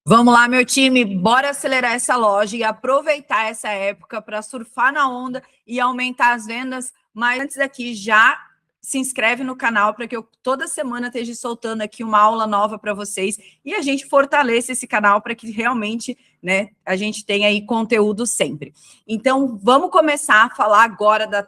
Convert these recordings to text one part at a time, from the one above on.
Vamos lá, meu time, bora acelerar essa loja e aproveitar essa época para surfar na onda e aumentar as vendas. Mas antes daqui, já se inscreve no canal para que eu toda semana esteja soltando aqui uma aula nova para vocês e a gente fortaleça esse canal para que realmente, né, a gente tenha aí conteúdo sempre. Então, vamos começar a falar agora da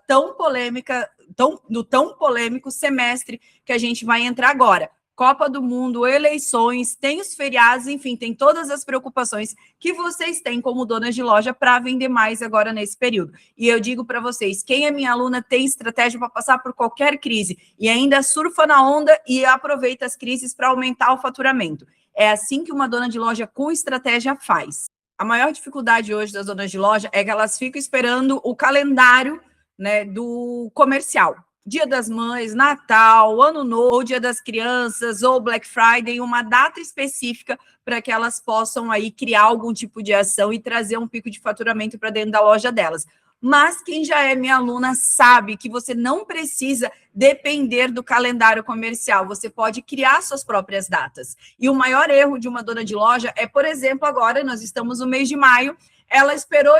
do tão polêmico semestre que a gente vai entrar agora. Copa do Mundo, eleições, tem os feriados, enfim, tem todas as preocupações que vocês têm como donas de loja para vender mais agora nesse período. E eu digo para vocês, quem é minha aluna tem estratégia para passar por qualquer crise e ainda surfa na onda e aproveita as crises para aumentar o faturamento. É assim que uma dona de loja com estratégia faz. A maior dificuldade hoje das donas de loja é que elas ficam esperando o calendário, né, do comercial. Dia das Mães, Natal, Ano Novo, ou Dia das Crianças, ou Black Friday, uma data específica para que elas possam aí criar algum tipo de ação e trazer um pico de faturamento para dentro da loja delas. Mas quem já é minha aluna sabe que você não precisa depender do calendário comercial, você pode criar suas próprias datas. E o maior erro de uma dona de loja é, por exemplo, agora nós estamos no mês de maio, ela esperou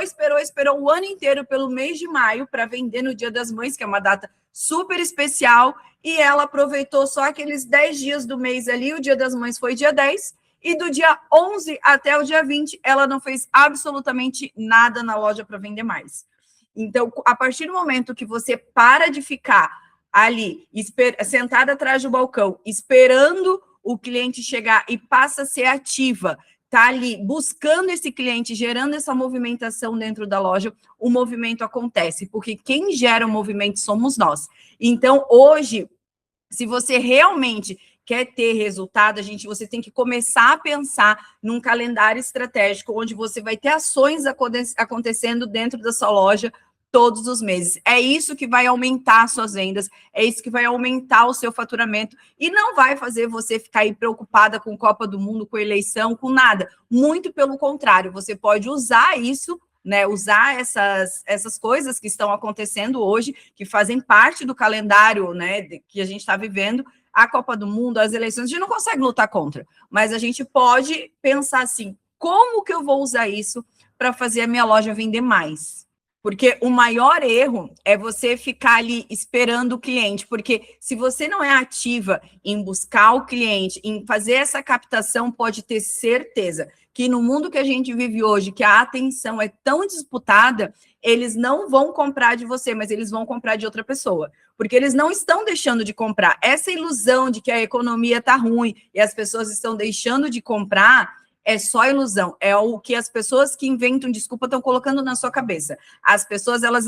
o ano inteiro pelo mês de maio para vender no Dia das Mães, que é uma data super especial, e ela aproveitou só aqueles 10 dias do mês ali, o Dia das Mães foi dia 10, e do dia 11 até o dia 20, ela não fez absolutamente nada na loja para vender mais. Então, a partir do momento que você para de ficar ali, sentada atrás do balcão, esperando o cliente chegar e passa a ser ativa, está ali buscando esse cliente, gerando essa movimentação dentro da loja, o movimento acontece, porque quem gera o movimento somos nós. Então, hoje, se você realmente quer ter resultado, você tem que começar a pensar num calendário estratégico, onde você vai ter ações acontecendo dentro da sua loja todos os meses. É isso que vai aumentar suas vendas, é isso que vai aumentar o seu faturamento e não vai fazer você ficar aí preocupada com Copa do Mundo, com eleição, com nada. Muito pelo contrário, você pode usar isso, né, usar essas coisas que estão acontecendo hoje, que fazem parte do calendário, né, que a gente está vivendo, a Copa do Mundo, as eleições, a gente não consegue lutar contra, mas a gente pode pensar assim, como que eu vou usar isso para fazer a minha loja vender mais? Porque o maior erro é você ficar ali esperando o cliente, porque se você não é ativa em buscar o cliente, em fazer essa captação, pode ter certeza que no mundo que a gente vive hoje, que a atenção é tão disputada, eles não vão comprar de você, mas eles vão comprar de outra pessoa, porque eles não estão deixando de comprar. Essa ilusão de que a economia está ruim e as pessoas estão deixando de comprar é só ilusão, é o que as pessoas que inventam desculpa estão colocando na sua cabeça. As pessoas, elas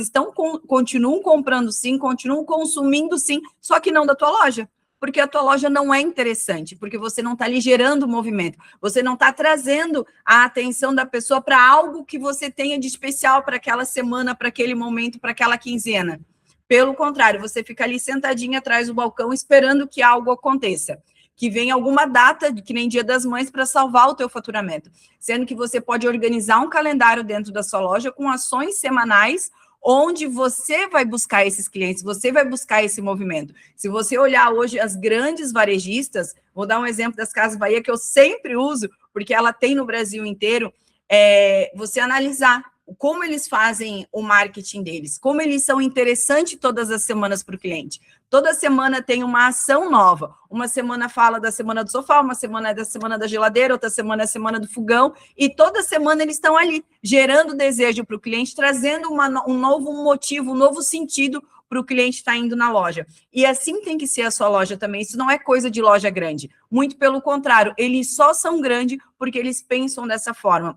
continuam comprando sim, continuam consumindo sim, só que não da tua loja, porque a tua loja não é interessante, porque você não está ali gerando movimento, você não está trazendo a atenção da pessoa para algo que você tenha de especial para aquela semana, para aquele momento, para aquela quinzena. Pelo contrário, você fica ali sentadinha atrás do balcão esperando que algo aconteça, que venha alguma data, que nem Dia das Mães, para salvar o teu faturamento. Sendo que você pode organizar um calendário dentro da sua loja com ações semanais, onde você vai buscar esses clientes, você vai buscar esse movimento. Se você olhar hoje as grandes varejistas, vou dar um exemplo das Casas Bahia, que eu sempre uso, porque ela tem no Brasil inteiro, você analisar como eles fazem o marketing deles, como eles são interessantes todas as semanas para o cliente. Toda semana tem uma ação nova. Uma semana fala da semana do sofá, uma semana é da semana da geladeira, outra semana é a semana do fogão, e toda semana eles estão ali, gerando desejo para o cliente, trazendo um novo motivo, um novo sentido para o cliente estar indo na loja. E assim tem que ser a sua loja também. Isso não é coisa de loja grande. Muito pelo contrário, eles só são grandes porque eles pensam dessa forma.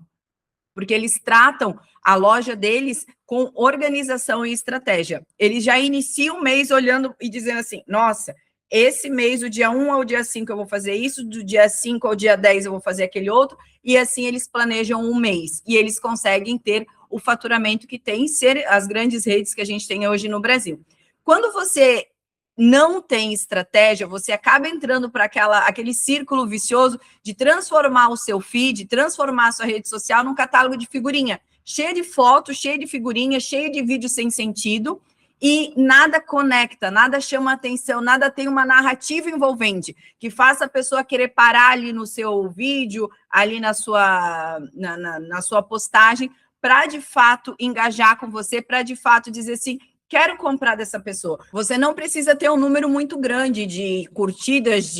Porque eles tratam a loja deles com organização e estratégia. Eles já iniciam o mês olhando e dizendo assim, nossa, esse mês, do dia 1 ao dia 5 eu vou fazer isso, do dia 5 ao dia 10 eu vou fazer aquele outro, e assim eles planejam um mês, e eles conseguem ter o faturamento que tem, ser as grandes redes que a gente tem hoje no Brasil. Quando você não tem estratégia, você acaba entrando para aquele círculo vicioso de transformar o seu feed, transformar a sua rede social num catálogo de figurinha, cheio de fotos, cheio de figurinha, cheio de vídeos sem sentido, e nada conecta, nada chama atenção, nada tem uma narrativa envolvente que faça a pessoa querer parar ali no seu vídeo, ali na sua postagem, para de fato engajar com você, para de fato dizer assim, quero comprar dessa pessoa. Você não precisa ter um número muito grande de curtidas,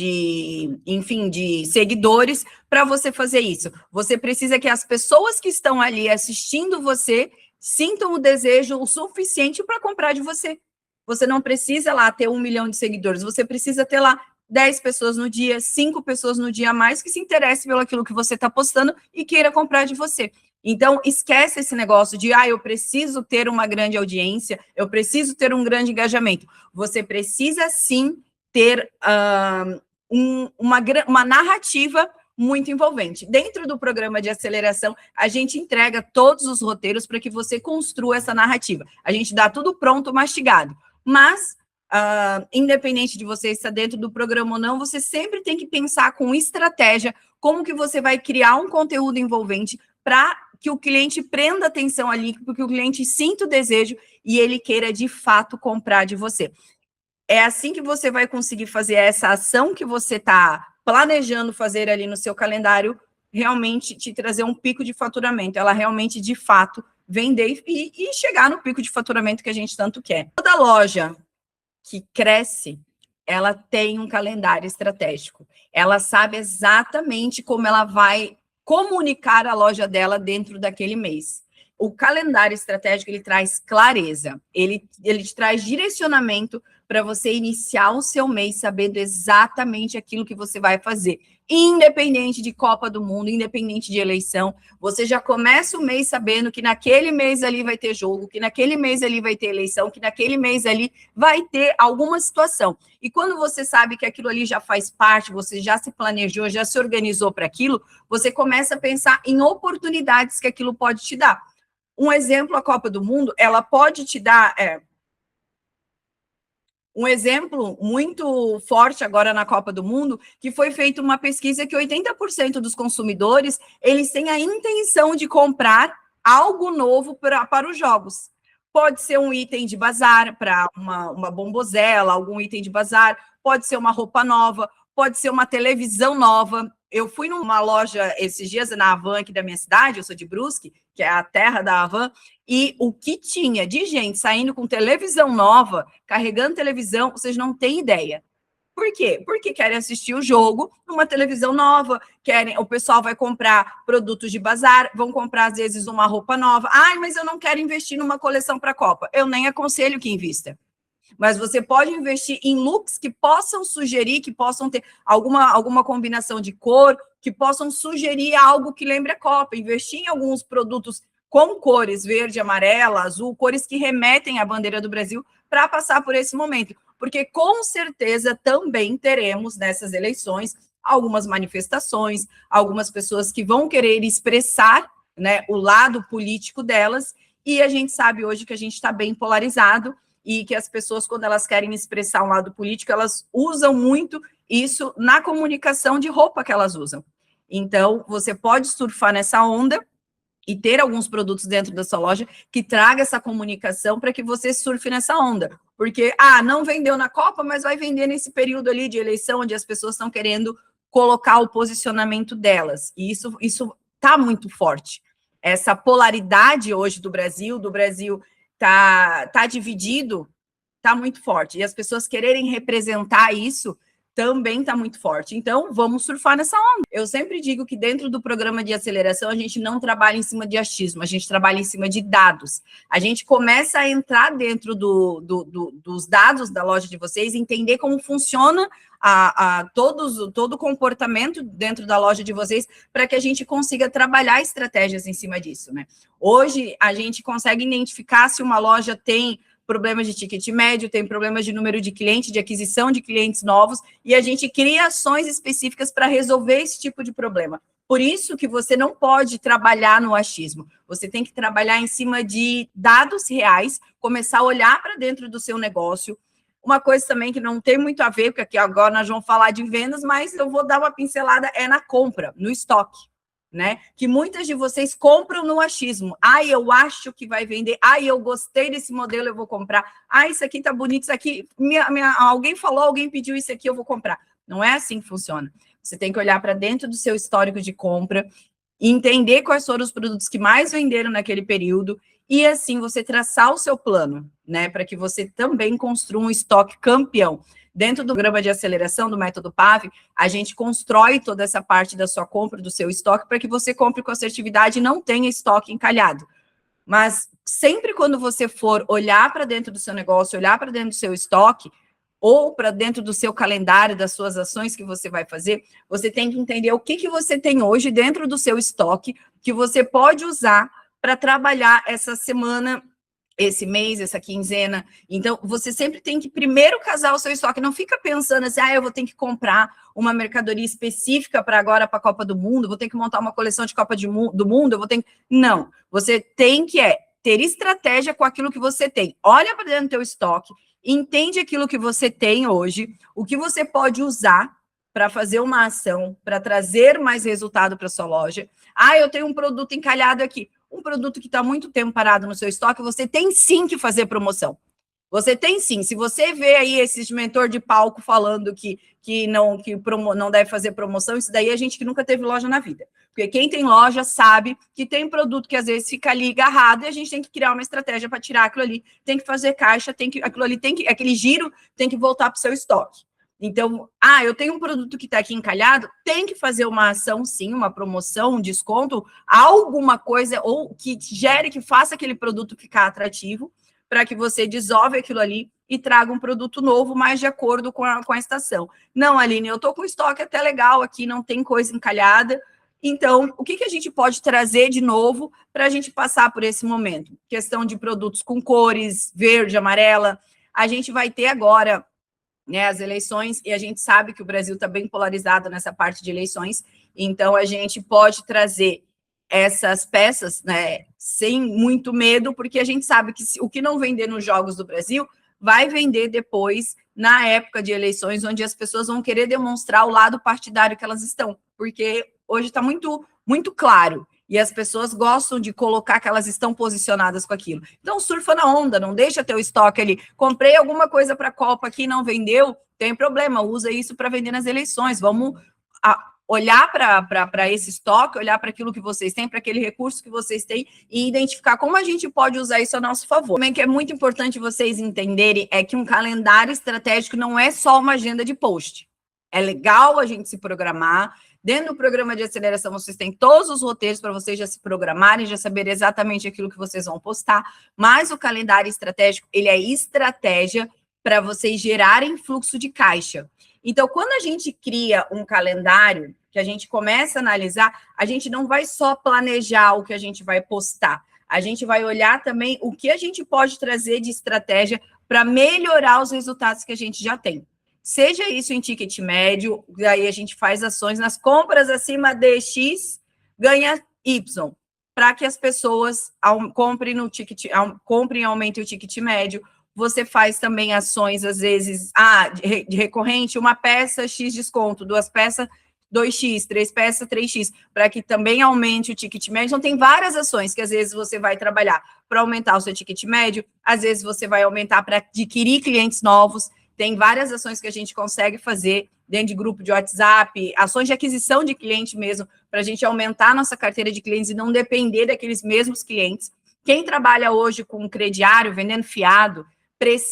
enfim, de seguidores para você fazer isso. Você precisa que as pessoas que estão ali assistindo você sintam o desejo o suficiente para comprar de você. Você não precisa lá ter 1 milhão de seguidores, você precisa ter lá 10 pessoas no dia, 5 pessoas no dia a mais que se interessem pelo aquilo que você está postando e queira comprar de você. Então, esquece esse negócio de, eu preciso ter uma grande audiência, eu preciso ter um grande engajamento. Você precisa, sim, ter uma narrativa muito envolvente. Dentro do programa de aceleração, a gente entrega todos os roteiros para que você construa essa narrativa. A gente dá tudo pronto, mastigado. Mas, independente de você estar dentro do programa ou não, você sempre tem que pensar com estratégia como que você vai criar um conteúdo envolvente para que o cliente prenda atenção ali, porque o cliente sinta o desejo e ele queira, de fato, comprar de você. É assim que você vai conseguir fazer essa ação que você está planejando fazer ali no seu calendário, realmente te trazer um pico de faturamento, ela realmente, de fato, vender e chegar no pico de faturamento que a gente tanto quer. Toda loja que cresce, ela tem um calendário estratégico. Ela sabe exatamente como ela vai comunicar a loja dela dentro daquele mês. O calendário estratégico, ele traz clareza, ele te traz direcionamento para você iniciar o seu mês sabendo exatamente aquilo que você vai fazer. Independente de Copa do Mundo, independente de eleição, você já começa o mês sabendo que naquele mês ali vai ter jogo, que naquele mês ali vai ter eleição, que naquele mês ali vai ter alguma situação. E quando você sabe que aquilo ali já faz parte, você já se planejou, já se organizou para aquilo, você começa a pensar em oportunidades que aquilo pode te dar. Um exemplo, a Copa do Mundo, ela pode te dar... Um exemplo muito forte agora na Copa do Mundo, que foi feita uma pesquisa que 80% dos consumidores, eles têm a intenção de comprar algo novo para os jogos. Pode ser um item de bazar, para uma bombozela, algum item de bazar, pode ser uma roupa nova, pode ser uma televisão nova. Eu fui numa loja esses dias na Havan, aqui da minha cidade, eu sou de Brusque, que é a terra da Havan, e o que tinha de gente saindo com televisão nova, carregando televisão, vocês não têm ideia. Por quê? Porque querem assistir o jogo numa televisão nova, o pessoal vai comprar produtos de bazar, vão comprar, às vezes, uma roupa nova. Mas eu não quero investir numa coleção para a Copa. Eu nem aconselho que invista. Mas você pode investir em looks que possam sugerir, que possam ter alguma combinação de cor, que possam sugerir algo que lembre a Copa. Investir em alguns produtos com cores verde, amarela, azul, cores que remetem à bandeira do Brasil para passar por esse momento. Porque, com certeza, também teremos nessas eleições algumas manifestações, algumas pessoas que vão querer expressar, né, o lado político delas, e a gente sabe hoje que a gente está bem polarizado, e que as pessoas, quando elas querem expressar um lado político, elas usam muito isso na comunicação de roupa que elas usam. Então, você pode surfar nessa onda e ter alguns produtos dentro da sua loja que traga essa comunicação para que você surfe nessa onda. Porque, não vendeu na Copa, mas vai vender nesse período ali de eleição, onde as pessoas estão querendo colocar o posicionamento delas. E isso está muito forte. Essa polaridade hoje do Brasil tá dividido, tá muito forte. E as pessoas quererem representar isso também está muito forte. Então, vamos surfar nessa onda. Eu sempre digo que dentro do programa de aceleração, a gente não trabalha em cima de achismo, a gente trabalha em cima de dados. A gente começa a entrar dentro dos dados da loja de vocês, entender como funciona todo o comportamento dentro da loja de vocês, para que a gente consiga trabalhar estratégias em cima disso, né? Hoje, a gente consegue identificar se uma loja tem problemas de ticket médio, tem problemas de número de clientes, de aquisição de clientes novos, e a gente cria ações específicas para resolver esse tipo de problema. Por isso que você não pode trabalhar no achismo, você tem que trabalhar em cima de dados reais, começar a olhar para dentro do seu negócio. Uma coisa também que não tem muito a ver, porque aqui agora nós vamos falar de vendas, mas eu vou dar uma pincelada, na compra, no estoque. né? Que muitas de vocês compram no achismo. Ai, eu acho que vai vender. Ai, eu gostei desse modelo, eu vou comprar. Ai, isso aqui tá bonito, isso aqui... alguém falou, alguém pediu isso aqui, eu vou comprar. Não é assim que funciona. Você tem que olhar para dentro do seu histórico de compra, entender quais foram os produtos que mais venderam naquele período e, assim, você traçar o seu plano, né? Para que você também construa um estoque campeão. Dentro do programa de aceleração do método PAV, a gente constrói toda essa parte da sua compra, do seu estoque, para que você compre com assertividade e não tenha estoque encalhado. Mas sempre quando você for olhar para dentro do seu negócio, olhar para dentro do seu estoque, ou para dentro do seu calendário, das suas ações que você vai fazer, você tem que entender o que você tem hoje dentro do seu estoque que você pode usar para trabalhar essa semana, esse mês, essa quinzena. Então, você sempre tem que primeiro casar o seu estoque. Não fica pensando assim, eu vou ter que comprar uma mercadoria específica para agora, para a Copa do Mundo, vou ter que montar uma coleção de Copa do Mundo, eu vou ter que... Não, você tem que ter estratégia com aquilo que você tem. Olha para dentro do teu estoque, entende aquilo que você tem hoje, o que você pode usar para fazer uma ação, para trazer mais resultado para sua loja. Eu tenho um produto encalhado aqui. Um produto que está muito tempo parado no seu estoque, você tem sim que fazer promoção. Você tem sim. Se você vê aí esses mentor de palco falando que não deve fazer promoção, isso daí é gente que nunca teve loja na vida. Porque quem tem loja sabe que tem produto que às vezes fica ali agarrado e a gente tem que criar uma estratégia para tirar aquilo ali. Tem que fazer caixa, aquele giro tem que voltar para o seu estoque. Então, eu tenho um produto que está aqui encalhado, tem que fazer uma ação, sim, uma promoção, um desconto, alguma coisa, ou que gere, que faça aquele produto ficar atrativo, para que você dissolve aquilo ali e traga um produto novo, mais de acordo com a estação. Não, Aline, eu estou com estoque até legal aqui, não tem coisa encalhada. Então, o que a gente pode trazer de novo para a gente passar por esse momento? Questão de produtos com cores, verde, amarela. A gente vai ter agora, né, as eleições, e a gente sabe que o Brasil está bem polarizado nessa parte de eleições, então a gente pode trazer essas peças, né, sem muito medo, porque a gente sabe que o que não vender nos Jogos do Brasil vai vender depois, na época de eleições, onde as pessoas vão querer demonstrar o lado partidário que elas estão, porque hoje está muito, muito claro, e as pessoas gostam de colocar que elas estão posicionadas com aquilo. Então, surfa na onda, não deixa teu estoque ali. Comprei alguma coisa para a Copa aqui, não vendeu, tem problema, usa isso para vender nas eleições. Vamos olhar para esse estoque, olhar para aquilo que vocês têm, para aquele recurso que vocês têm e identificar como a gente pode usar isso a nosso favor. Também que é muito importante vocês entenderem é que um calendário estratégico não é só uma agenda de post. É legal a gente se programar. Dentro do programa de aceleração, vocês têm todos os roteiros para vocês já se programarem, já saber exatamente aquilo que vocês vão postar, mas o calendário estratégico, ele é estratégia para vocês gerarem fluxo de caixa. Então, quando a gente cria um calendário, que a gente começa a analisar, a gente não vai só planejar o que a gente vai postar, a gente vai olhar também o que a gente pode trazer de estratégia para melhorar os resultados que a gente já tem. Seja isso em ticket médio, daí a gente faz ações nas compras acima de X, ganha Y, para que as pessoas comprem e aumentem o ticket médio. Você faz também ações, às vezes, de recorrente, uma peça X desconto, 2 peças 2x, 3 peças 3x, para que também aumente o ticket médio. Então, tem várias ações que, às vezes, você vai trabalhar para aumentar o seu ticket médio, às vezes, você vai aumentar para adquirir clientes novos. Tem várias ações que a gente consegue fazer dentro de grupo de WhatsApp, ações de aquisição de cliente mesmo, para a gente aumentar a nossa carteira de clientes e não depender daqueles mesmos clientes. Quem trabalha hoje com crediário, vendendo fiado,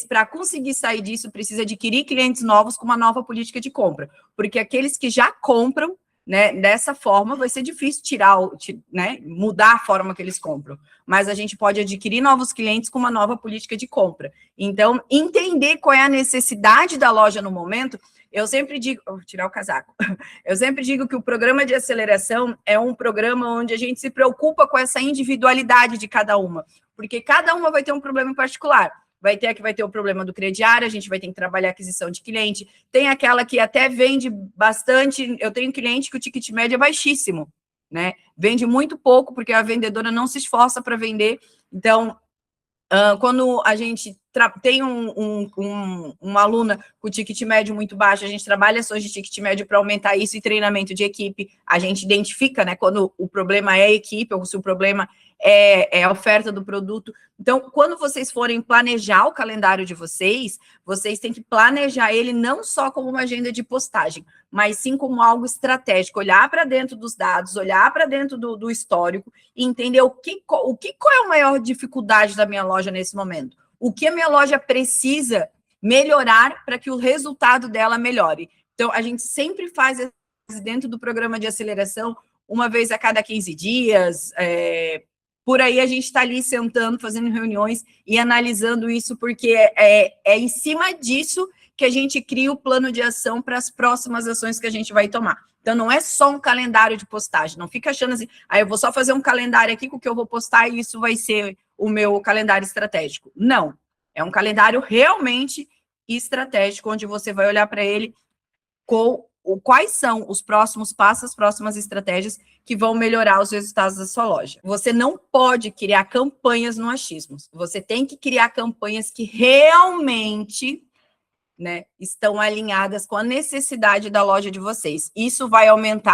para conseguir sair disso, precisa adquirir clientes novos com uma nova política de compra, porque aqueles que já compram, né, dessa forma, vai ser difícil mudar a forma que eles compram, mas a gente pode adquirir novos clientes com uma nova política de compra. Então, entender qual é a necessidade da loja no momento. Eu sempre digo, vou tirar o casaco, eu sempre digo que o programa de aceleração é um programa onde a gente se preocupa com essa individualidade de cada uma, porque cada uma vai ter um problema em particular. Vai ter a que vai ter o problema do crediário, a gente vai ter que trabalhar a aquisição de cliente. Tem aquela que até vende bastante. Eu tenho cliente que o ticket médio é baixíssimo, né? Vende muito pouco, porque a vendedora não se esforça para vender. Então, quando a gente tem uma aluna com ticket médio muito baixo, a gente trabalha ações de ticket médio para aumentar isso e treinamento de equipe. A gente identifica, né, quando o problema é a equipe ou se o problema é a oferta do produto. Então, quando vocês forem planejar o calendário de vocês têm que planejar ele não só como uma agenda de postagem, mas sim como algo estratégico, olhar para dentro dos dados, olhar para dentro do histórico e entender qual é a maior dificuldade da minha loja nesse momento. O que a minha loja precisa melhorar para que o resultado dela melhore. Então, a gente sempre faz dentro do programa de aceleração, uma vez a cada 15 dias, por aí a gente está ali sentando, fazendo reuniões e analisando isso, porque é em cima disso que a gente cria o plano de ação para as próximas ações que a gente vai tomar. Então, não é só um calendário de postagem, não fica achando assim, eu vou só fazer um calendário aqui com o que eu vou postar e isso vai ser o meu calendário estratégico. Não, é um calendário realmente estratégico, onde você vai olhar para ele com quais são os próximos passos, as próximas estratégias que vão melhorar os resultados da sua loja. Você não pode criar campanhas no achismo. Você tem que criar campanhas que realmente, né, estão alinhadas com a necessidade da loja de vocês. Isso vai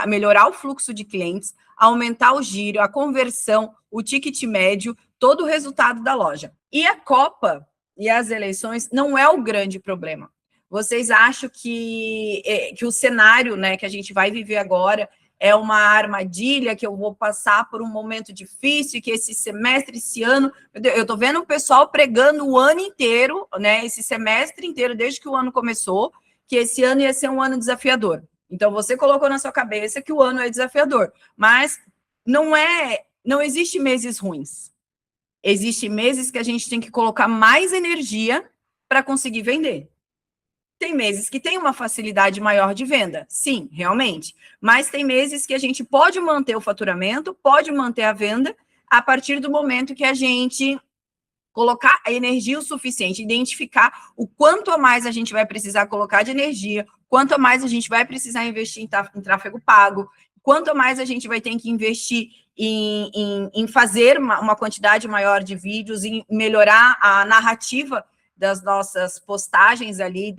melhorar o fluxo de clientes, aumentar o giro, a conversão, o ticket médio, todo o resultado da loja. E a Copa e as eleições não é o grande problema. Vocês acham que o cenário, né, que a gente vai viver agora é uma armadilha, que eu vou passar por um momento difícil, que esse semestre, esse ano... Eu estou vendo o pessoal pregando o ano inteiro, né, esse semestre inteiro, desde que o ano começou, que esse ano ia ser um ano desafiador. Então, você colocou na sua cabeça que o ano é desafiador, mas não existe meses ruins. Existem meses que a gente tem que colocar mais energia para conseguir vender. Tem meses que tem uma facilidade maior de venda, sim, realmente. Mas tem meses que a gente pode manter o faturamento, pode manter a venda, a partir do momento que a gente colocar a energia o suficiente, identificar o quanto a mais a gente vai precisar colocar de energia, quanto a mais a gente vai precisar investir em tráfego pago, quanto a mais a gente vai ter que investir em fazer uma quantidade maior de vídeos, em melhorar a narrativa das nossas postagens ali,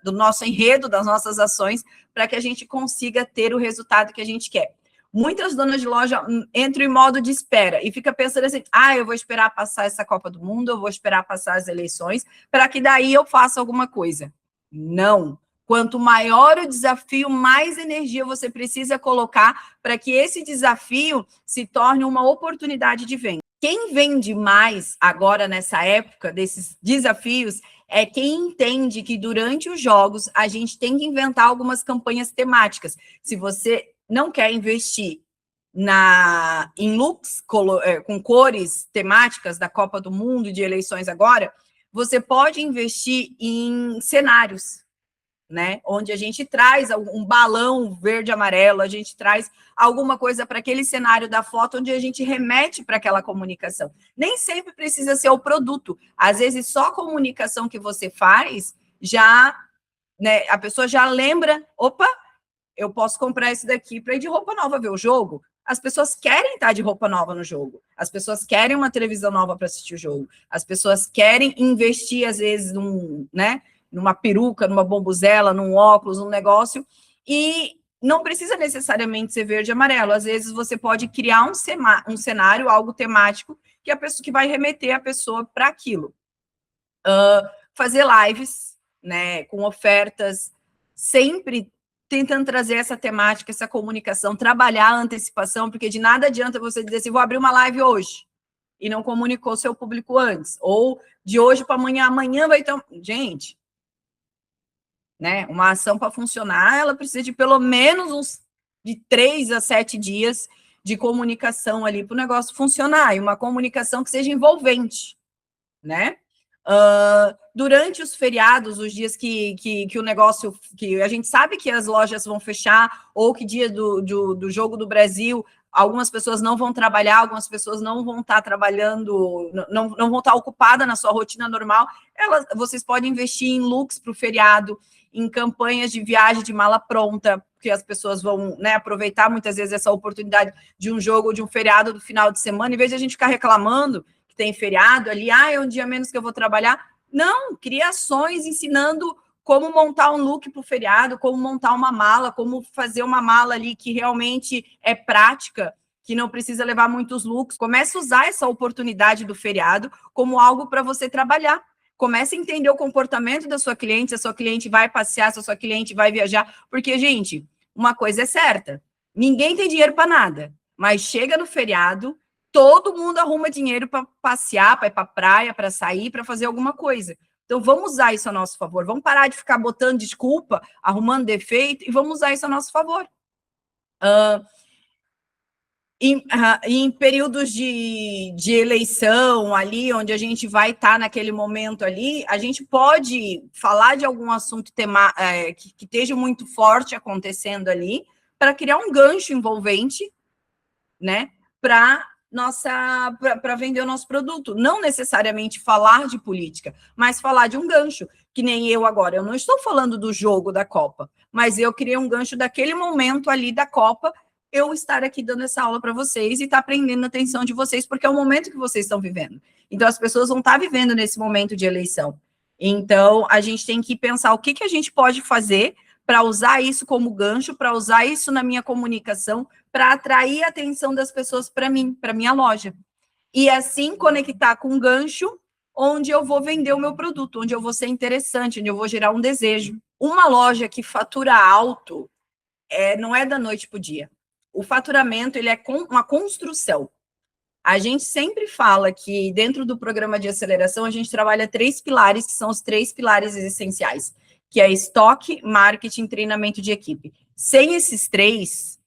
do nosso enredo, das nossas ações, para que a gente consiga ter o resultado que a gente quer. Muitas donas de loja entram em modo de espera e fica pensando assim, eu vou esperar passar essa Copa do Mundo, eu vou esperar passar as eleições, para que daí eu faça alguma coisa. Não. Quanto maior o desafio, mais energia você precisa colocar para que esse desafio se torne uma oportunidade de venda. Quem vende mais agora nessa época desses desafios é quem entende que durante os jogos a gente tem que inventar algumas campanhas temáticas. Se você não quer investir em looks com cores temáticas da Copa do Mundo, de eleições agora, você pode investir em cenários, né? Onde a gente traz um balão verde e amarelo, a gente traz alguma coisa para aquele cenário da foto, onde a gente remete para aquela comunicação. Nem sempre precisa ser o produto. Às vezes, só a comunicação que você faz, né, a pessoa já lembra, opa, eu posso comprar isso daqui para ir de roupa nova ver o jogo. As pessoas querem estar de roupa nova no jogo. As pessoas querem uma televisão nova para assistir o jogo. As pessoas querem investir, às vezes, numa peruca, numa bombuzela, num óculos, num negócio, e não precisa necessariamente ser verde e amarelo. Às vezes você pode criar um cenário, algo temático, que vai remeter a pessoa para aquilo. Fazer lives, né, com ofertas, sempre tentando trazer essa temática, essa comunicação, trabalhar a antecipação, porque de nada adianta você dizer assim, vou abrir uma live hoje, e não comunicou seu público antes, ou de hoje para amanhã vai ter... Gente... Né? Uma ação para funcionar, ela precisa de pelo menos de 3 a 7 dias de comunicação ali para o negócio funcionar, e uma comunicação que seja envolvente, né? Durante os feriados, os dias que o negócio, que a gente sabe que as lojas vão fechar, ou que dia do Jogo do Brasil, algumas pessoas não vão trabalhar, algumas pessoas não vão estar trabalhando, não vão estar ocupadas na sua rotina normal, vocês podem investir em looks para o feriado, em campanhas de viagem de mala pronta, porque as pessoas vão, né, aproveitar muitas vezes essa oportunidade de um jogo, de um feriado do final de semana, em vez de a gente ficar reclamando que tem feriado ali, é um dia menos que eu vou trabalhar. Não, cria ações ensinando como montar um look para o feriado, como montar uma mala, como fazer uma mala ali que realmente é prática, que não precisa levar muitos looks. Comece a usar essa oportunidade do feriado como algo para você trabalhar. Comece a entender o comportamento da sua cliente, se a sua cliente vai passear, se a sua cliente vai viajar. Porque, gente, uma coisa é certa, ninguém tem dinheiro para nada, mas chega no feriado, todo mundo arruma dinheiro para passear, para ir para a praia, para sair, para fazer alguma coisa. Então, vamos usar isso a nosso favor. Vamos parar de ficar botando desculpa, arrumando defeito, e vamos usar isso a nosso favor. Em períodos de eleição, ali, onde a gente vai estar naquele momento ali, a gente pode falar de algum assunto que esteja muito forte acontecendo ali, para criar um gancho envolvente, né, para vender o nosso produto. Não necessariamente falar de política, mas falar de um gancho, que nem eu agora. Eu não estou falando do jogo da Copa, mas eu criei um gancho daquele momento ali da Copa, eu estar aqui dando essa aula para vocês e estar prendendo a atenção de vocês, porque é o momento que vocês estão vivendo. Então, as pessoas vão estar vivendo nesse momento de eleição. Então, a gente tem que pensar o que a gente pode fazer para usar isso como gancho, para usar isso na minha comunicação, para atrair a atenção das pessoas para mim, para minha loja. E assim conectar com um gancho onde eu vou vender o meu produto, onde eu vou ser interessante, onde eu vou gerar um desejo. Uma loja que fatura alto não é da noite para o dia. O faturamento ele é uma construção. A gente sempre fala que dentro do programa de aceleração a gente trabalha 3 pilares, que são os 3 pilares essenciais, que é estoque, marketing, treinamento de equipe. Sem esses 3,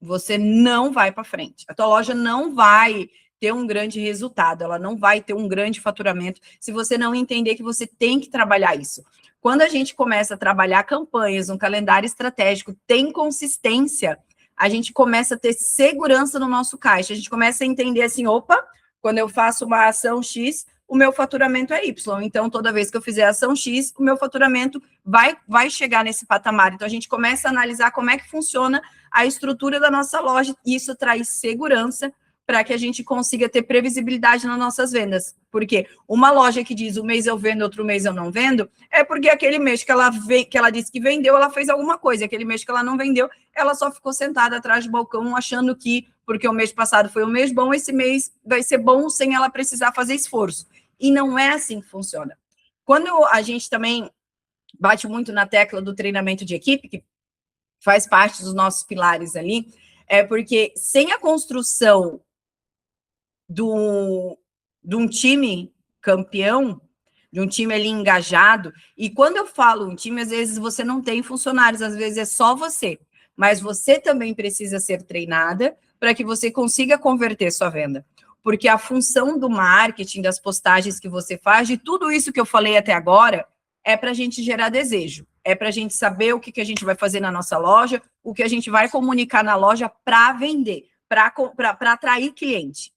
você não vai para frente. A tua loja não vai ter um grande resultado, ela não vai ter um grande faturamento se você não entender que você tem que trabalhar isso. Quando a gente começa a trabalhar campanhas, um calendário estratégico, tem consistência, a gente começa a ter segurança no nosso caixa, a gente começa a entender assim, opa, quando eu faço uma ação X, o meu faturamento é Y. Então, toda vez que eu fizer ação X, o meu faturamento vai chegar nesse patamar. Então, a gente começa a analisar como é que funciona a estrutura da nossa loja, e isso traz segurança para que a gente consiga ter previsibilidade nas nossas vendas. Porque uma loja que diz um mês eu vendo, outro mês eu não vendo, é porque aquele mês que ela disse que vendeu, ela fez alguma coisa. Aquele mês que ela não vendeu, ela só ficou sentada atrás do balcão, achando que, porque o mês passado foi um mês bom, esse mês vai ser bom sem ela precisar fazer esforço. E não é assim que funciona. Quando a gente também bate muito na tecla do treinamento de equipe, que faz parte dos nossos pilares ali, é porque sem a construção de um time campeão, de um time ali engajado, e quando eu falo um time, às vezes você não tem funcionários, às vezes é só você, mas você também precisa ser treinada para que você consiga converter sua venda. Porque a função do marketing, das postagens que você faz, de tudo isso que eu falei até agora, é para a gente gerar desejo, é para a gente saber o que a gente vai fazer na nossa loja, o que a gente vai comunicar na loja para vender, para atrair cliente.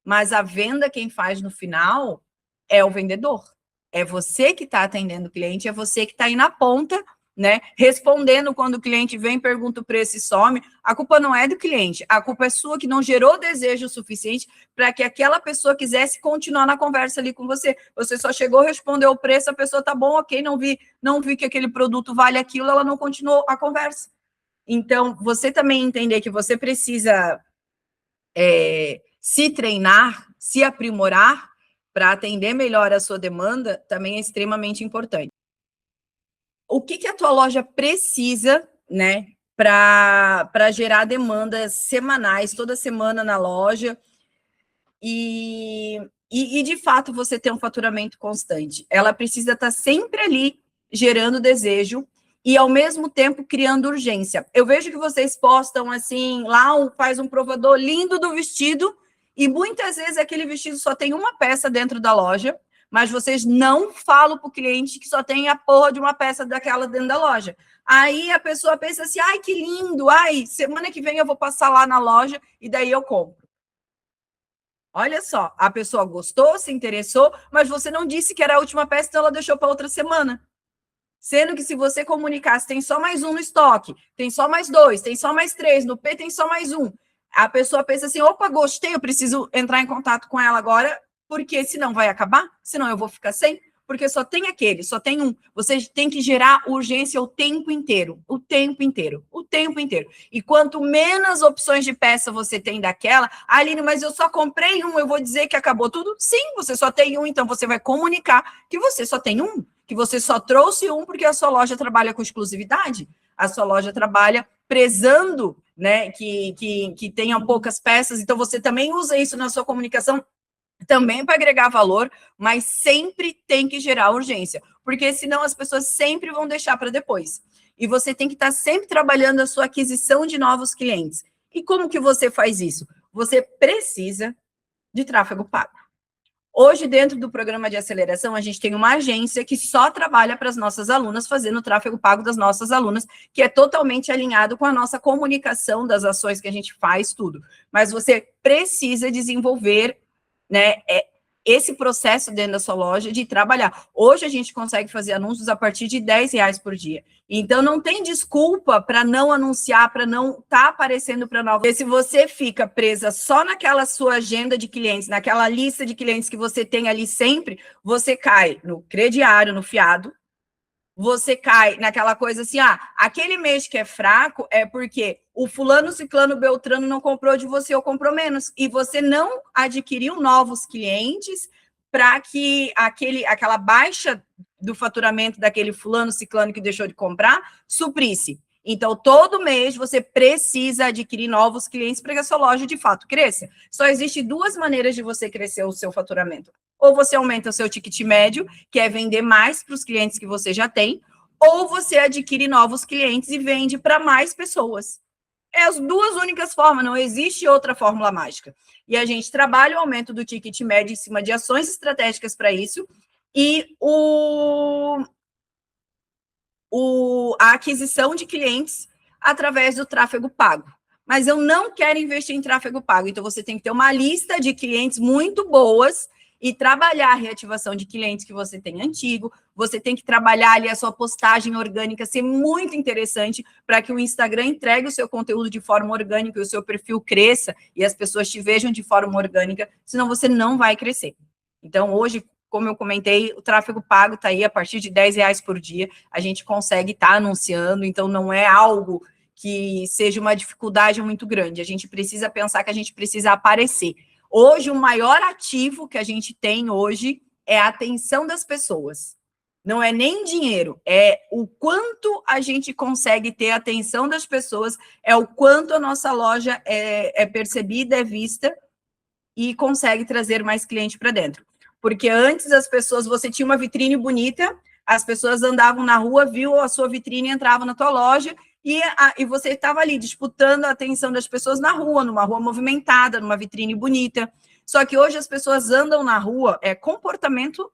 Mas a venda, quem faz no final, é o vendedor. É você que está atendendo o cliente, é você que está aí na ponta, né? Respondendo quando o cliente vem, pergunta o preço e some. A culpa não é do cliente, a culpa é sua que não gerou desejo suficiente para que aquela pessoa quisesse continuar na conversa ali com você. Você só chegou, respondeu o preço, a pessoa tá bom, ok, não vi que aquele produto vale aquilo, ela não continuou a conversa. Então, você também entender que você precisa se treinar, se aprimorar para atender melhor a sua demanda, também é extremamente importante. O que a tua loja precisa, né, para gerar demandas semanais, toda semana na loja, e de fato você ter um faturamento constante? Ela precisa estar sempre ali gerando desejo e ao mesmo tempo criando urgência. Eu vejo que vocês postam assim, lá faz um provador lindo do vestido, e muitas vezes aquele vestido só tem uma peça dentro da loja, mas vocês não falam para o cliente que só tem a porra de uma peça daquela dentro da loja. Aí a pessoa pensa assim, ai, que lindo, ai, semana que vem eu vou passar lá na loja e daí eu compro. Olha só, a pessoa gostou, se interessou, mas você não disse que era a última peça, então ela deixou para outra semana. Sendo que se você comunicasse, tem só mais um no estoque, tem só mais 2, tem só mais 3, no P tem só mais um. A pessoa pensa assim, opa, gostei, eu preciso entrar em contato com ela agora porque senão vai acabar, senão eu vou ficar sem, porque só tem aquele, só tem um. Você tem que gerar urgência o tempo inteiro, o tempo inteiro, o tempo inteiro. E quanto menos opções de peça você tem daquela, Aline, mas eu só comprei um, eu vou dizer que acabou tudo? Sim, você só tem um, então você vai comunicar que você só tem um, que você só trouxe um porque a sua loja trabalha com exclusividade, a sua loja trabalha prezando, né, que tenham poucas peças, então você também usa isso na sua comunicação também para agregar valor, mas sempre tem que gerar urgência, porque senão as pessoas sempre vão deixar para depois. E você tem que estar sempre trabalhando a sua aquisição de novos clientes. E como que você faz isso? Você precisa de tráfego pago. Hoje, dentro do programa de aceleração, a gente tem uma agência que só trabalha para as nossas alunas, fazendo o tráfego pago das nossas alunas, que é totalmente alinhado com a nossa comunicação das ações que a gente faz, tudo. Mas você precisa desenvolver, né, esse processo dentro da sua loja de trabalhar. Hoje a gente consegue fazer anúncios a partir de R$10 por dia. Então não tem desculpa para não anunciar, para não estar aparecendo para novos. Porque se você fica presa só naquela sua agenda de clientes, naquela lista de clientes que você tem ali sempre, você cai no crediário, no fiado. Você cai naquela coisa assim, aquele mês que é fraco é porque o fulano, ciclano, beltrano não comprou de você ou comprou menos. E você não adquiriu novos clientes para que aquela baixa do faturamento daquele fulano, ciclano que deixou de comprar, suprisse. Então, todo mês você precisa adquirir novos clientes para que a sua loja, de fato, cresça. Só existe duas maneiras de você crescer o seu faturamento. Ou você aumenta o seu ticket médio, que é vender mais para os clientes que você já tem, ou você adquire novos clientes e vende para mais pessoas. É as duas únicas formas, não existe outra fórmula mágica. E a gente trabalha o aumento do ticket médio em cima de ações estratégicas para isso, e a aquisição de clientes através do tráfego pago. Mas eu não quero investir em tráfego pago, então você tem que ter uma lista de clientes muito boas e trabalhar a reativação de clientes que você tem antigo, você tem que trabalhar ali a sua postagem orgânica, ser muito interessante para que o Instagram entregue o seu conteúdo de forma orgânica e o seu perfil cresça e as pessoas te vejam de forma orgânica, senão você não vai crescer. Então, hoje, como eu comentei, o tráfego pago está aí a partir de R$10 por dia, a gente consegue estar anunciando, então não é algo que seja uma dificuldade muito grande, a gente precisa pensar que a gente precisa aparecer. Hoje, o maior ativo que a gente tem hoje é a atenção das pessoas. Não é nem dinheiro, é o quanto a gente consegue ter a atenção das pessoas, é o quanto a nossa loja é percebida, é vista e consegue trazer mais cliente para dentro. Porque antes as pessoas, você tinha uma vitrine bonita, as pessoas andavam na rua, viu a sua vitrine, entravam na tua loja e você estava ali disputando a atenção das pessoas na rua, numa rua movimentada, numa vitrine bonita. Só que hoje as pessoas andam na rua, é comportamento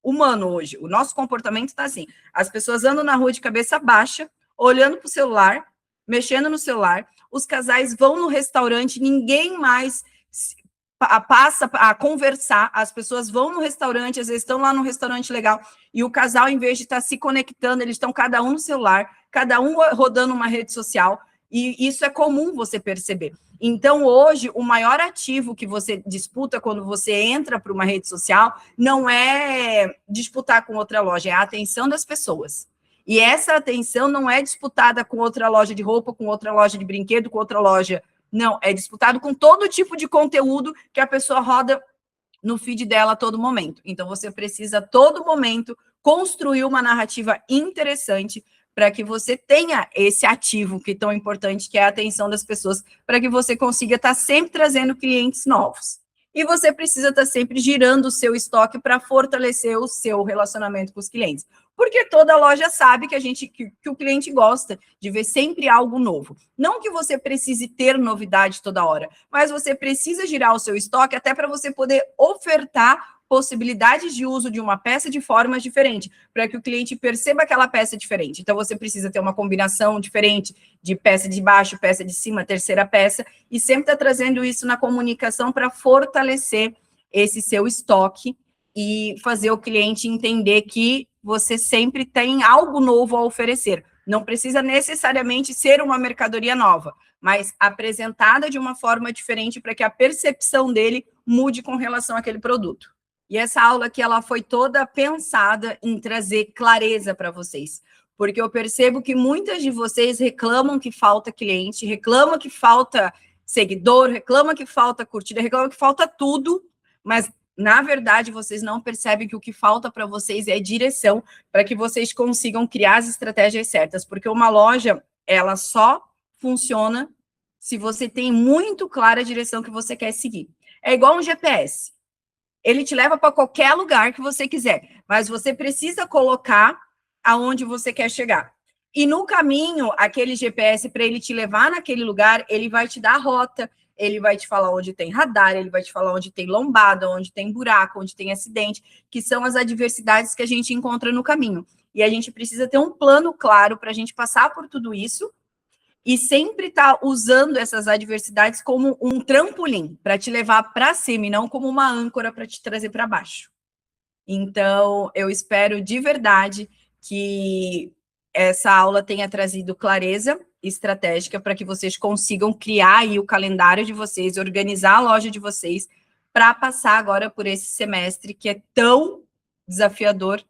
humano hoje. O nosso comportamento está assim, as pessoas andam na rua de cabeça baixa, olhando para o celular, mexendo no celular, os casais vão no restaurante, ninguém mais passa a conversar, as pessoas vão no restaurante, às vezes estão lá no restaurante legal, e o casal, em vez de estar se conectando, eles estão cada um no celular, cada um rodando uma rede social, e isso é comum você perceber. Então, hoje, o maior ativo que você disputa quando você entra para uma rede social não é disputar com outra loja, é a atenção das pessoas. E essa atenção não é disputada com outra loja de roupa, com outra loja de brinquedo, com outra loja. Não, é disputado com todo tipo de conteúdo que a pessoa roda no feed dela a todo momento. Então, você precisa, a todo momento, construir uma narrativa interessante para que você tenha esse ativo que é tão importante, que é a atenção das pessoas, para que você consiga estar sempre trazendo clientes novos. E você precisa estar sempre girando o seu estoque para fortalecer o seu relacionamento com os clientes. Porque toda loja sabe que o cliente gosta de ver sempre algo novo. Não que você precise ter novidade toda hora, mas você precisa girar o seu estoque até para você poder ofertar possibilidades de uso de uma peça de formas diferentes, para que o cliente perceba aquela peça diferente. Então, você precisa ter uma combinação diferente de peça de baixo, peça de cima, terceira peça, e sempre está trazendo isso na comunicação para fortalecer esse seu estoque e fazer o cliente entender que você sempre tem algo novo a oferecer. Não precisa necessariamente ser uma mercadoria nova, mas apresentada de uma forma diferente para que a percepção dele mude com relação àquele produto. E essa aula aqui, ela foi toda pensada em trazer clareza para vocês, porque eu percebo que muitas de vocês reclamam que falta cliente, reclamam que falta seguidor, reclamam que falta curtida, reclamam que falta tudo, mas na verdade vocês não percebem que o que falta para vocês é direção para que vocês consigam criar as estratégias certas, porque uma loja, ela só funciona se você tem muito clara a direção que você quer seguir. É igual um GPS. Ele te leva para qualquer lugar que você quiser, mas você precisa colocar aonde você quer chegar. E no caminho, aquele GPS, para ele te levar naquele lugar, ele vai te dar a rota, ele vai te falar onde tem radar, ele vai te falar onde tem lombada, onde tem buraco, onde tem acidente, que são as adversidades que a gente encontra no caminho. E a gente precisa ter um plano claro para a gente passar por tudo isso e sempre estar usando essas adversidades como um trampolim para te levar para cima e não como uma âncora para te trazer para baixo. Então, eu espero de verdade que essa aula tenha trazido clareza estratégica para que vocês consigam criar aí o calendário de vocês, organizar a loja de vocês para passar agora por esse semestre que é tão desafiador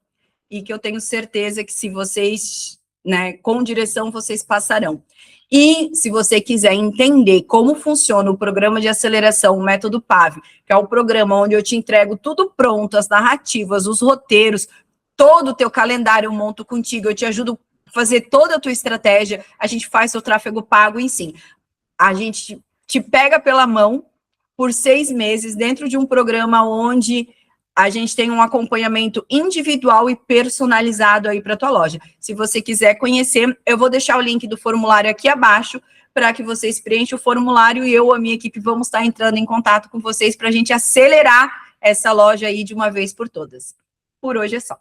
e que eu tenho certeza que se vocês, né, com direção, vocês passarão. E se você quiser entender como funciona o programa de aceleração, o método PAV, que é o programa onde eu te entrego tudo pronto, as narrativas, os roteiros, todo o teu calendário eu monto contigo, eu te ajudo a fazer toda a tua estratégia, a gente faz seu tráfego pago, enfim. A gente te pega pela mão por 6 meses dentro de um programa onde a gente tem um acompanhamento individual e personalizado aí para a tua loja. Se você quiser conhecer, eu vou deixar o link do formulário aqui abaixo para que vocês preencham o formulário e eu, a minha equipe, vamos estar entrando em contato com vocês para a gente acelerar essa loja aí de uma vez por todas. Por hoje é só.